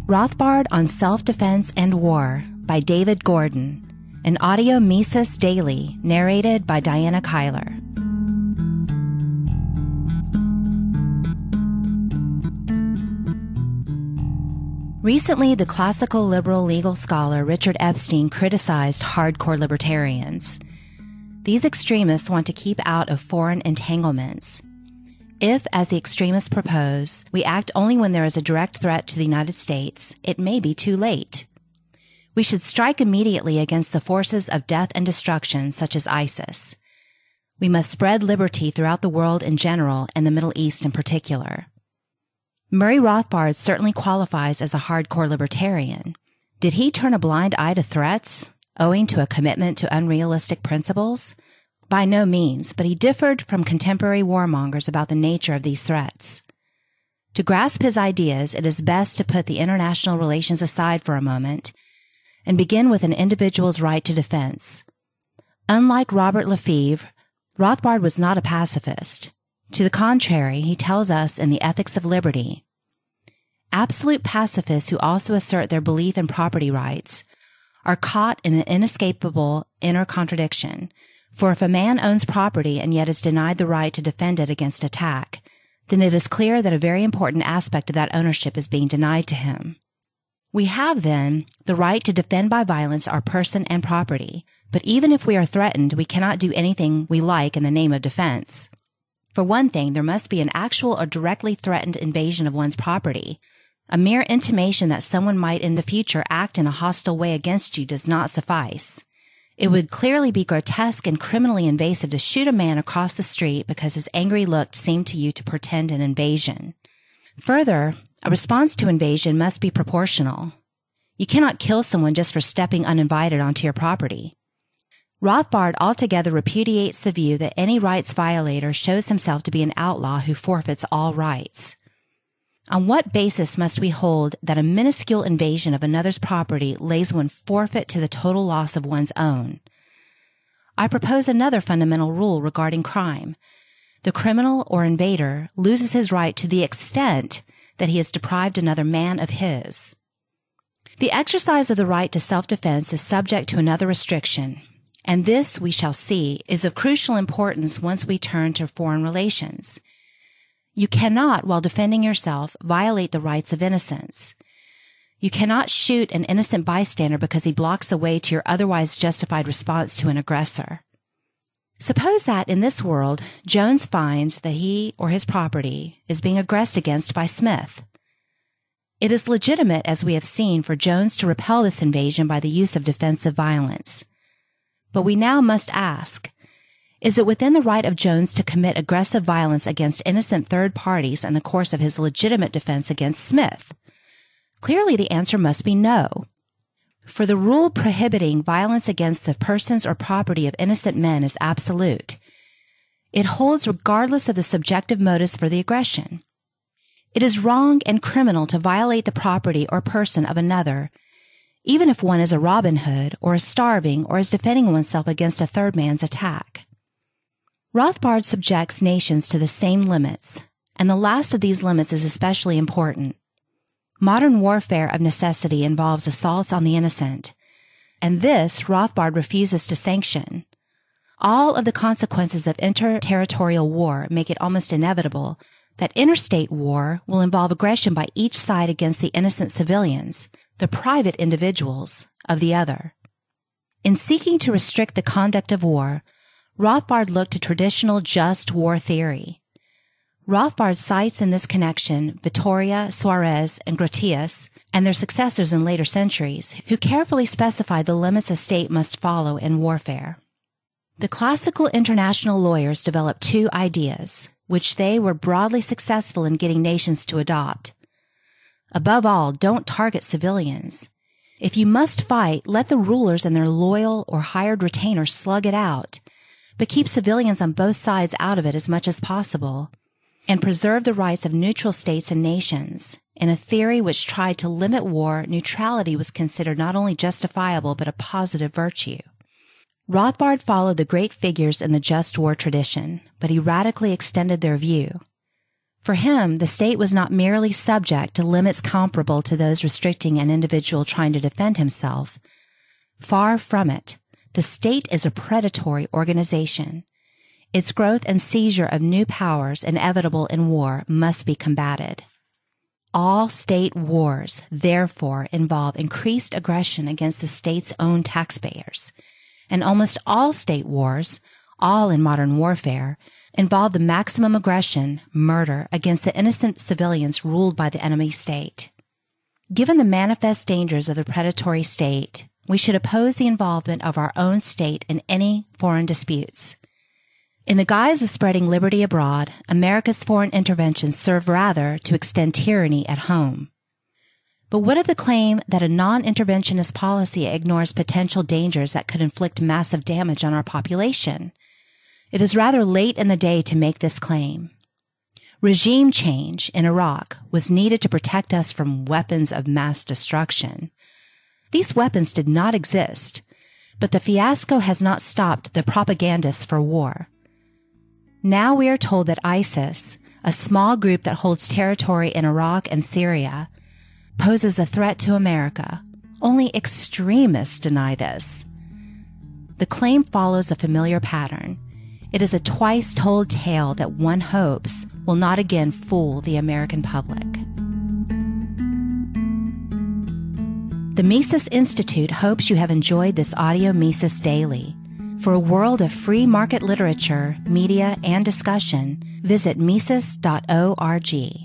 Rothbard on Self-Defense and War by David Gordon, an audio Mises Daily narrated by Diana Kyler. Recently, the classical liberal legal scholar Richard Epstein criticized hardcore libertarians. These extremists want to keep out of foreign entanglements. If, as the extremists propose, we act only when there is a direct threat to the United States, it may be too late. We should strike immediately against the forces of death and destruction, such as ISIS. We must spread liberty throughout the world in general and the Middle East in particular. Murray Rothbard certainly qualifies as a hardcore libertarian. Did he turn a blind eye to threats, owing to a commitment to unrealistic principles? By no means, but he differed from contemporary warmongers about the nature of these threats. To grasp his ideas, it is best to put the international relations aside for a moment and begin with an individual's right to defense. Unlike Robert Lefebvre, Rothbard was not a pacifist. To the contrary, he tells us in The Ethics of Liberty, absolute pacifists who also assert their belief in property rights are caught in an inescapable inner contradiction. For if a man owns property and yet is denied the right to defend it against attack, then it is clear that a very important aspect of that ownership is being denied to him. We have, then, the right to defend by violence our person and property, but even if we are threatened, we cannot do anything we like in the name of defense. For one thing, there must be an actual or directly threatened invasion of one's property. A mere intimation that someone might in the future act in a hostile way against you does not suffice. It would clearly be grotesque and criminally invasive to shoot a man across the street because his angry look seemed to you to portend an invasion. Further, a response to invasion must be proportional. You cannot kill someone just for stepping uninvited onto your property. Rothbard altogether repudiates the view that any rights violator shows himself to be an outlaw who forfeits all rights. On what basis must we hold that a minuscule invasion of another's property lays one forfeit to the total loss of one's own? I propose another fundamental rule regarding crime. The criminal or invader loses his right to the extent that he has deprived another man of his. The exercise of the right to self-defense is subject to another restriction, and this, we shall see, is of crucial importance once we turn to foreign relations. You cannot, while defending yourself, violate the rights of innocence. You cannot shoot an innocent bystander because he blocks the way to your otherwise justified response to an aggressor. Suppose that, in this world, Jones finds that he or his property is being aggressed against by Smith. It is legitimate, as we have seen, for Jones to repel this invasion by the use of defensive violence. But we now must ask, is it within the right of Jones to commit aggressive violence against innocent third parties in the course of his legitimate defense against Smith? Clearly, the answer must be no. For the rule prohibiting violence against the persons or property of innocent men is absolute. It holds regardless of the subjective motives for the aggression. It is wrong and criminal to violate the property or person of another, even if one is a Robin Hood or is starving or is defending oneself against a third man's attack. Rothbard subjects nations to the same limits, and the last of these limits is especially important. Modern warfare of necessity involves assaults on the innocent, and this Rothbard refuses to sanction. All of the consequences of interterritorial war make it almost inevitable that interstate war will involve aggression by each side against the innocent civilians, the private individuals, of the other. In seeking to restrict the conduct of war, Rothbard looked to traditional just war theory. Rothbard cites in this connection Vittoria, Suarez, and Grotius, and their successors in later centuries, who carefully specified the limits a state must follow in warfare. The classical international lawyers developed two ideas, which they were broadly successful in getting nations to adopt. Above all, don't target civilians. If you must fight, let the rulers and their loyal or hired retainers slug it out, but keep civilians on both sides out of it as much as possible, and preserve the rights of neutral states and nations. In a theory which tried to limit war, neutrality was considered not only justifiable but a positive virtue. Rothbard followed the great figures in the just war tradition, but he radically extended their view. For him, the state was not merely subject to limits comparable to those restricting an individual trying to defend himself. Far from it. The state is a predatory organization. Its growth and seizure of new powers inevitable in war must be combated. All state wars, therefore, involve increased aggression against the state's own taxpayers. And almost all state wars, all in modern warfare, involve the maximum aggression, murder, against the innocent civilians ruled by the enemy state. Given the manifest dangers of the predatory state, we should oppose the involvement of our own state in any foreign disputes. In the guise of spreading liberty abroad, America's foreign interventions serve rather to extend tyranny at home. But what of the claim that a non-interventionist policy ignores potential dangers that could inflict massive damage on our population? It is rather late in the day to make this claim. Regime change in Iraq was needed to protect us from weapons of mass destruction. These weapons did not exist, but the fiasco has not stopped the propagandists for war. Now we are told that ISIS, a small group that holds territory in Iraq and Syria, poses a threat to America. Only extremists deny this. The claim follows a familiar pattern. It is a twice-told tale that one hopes will not again fool the American public. The Mises Institute hopes you have enjoyed this audio Mises Daily. For a world of free market literature, media, and discussion, visit Mises.org.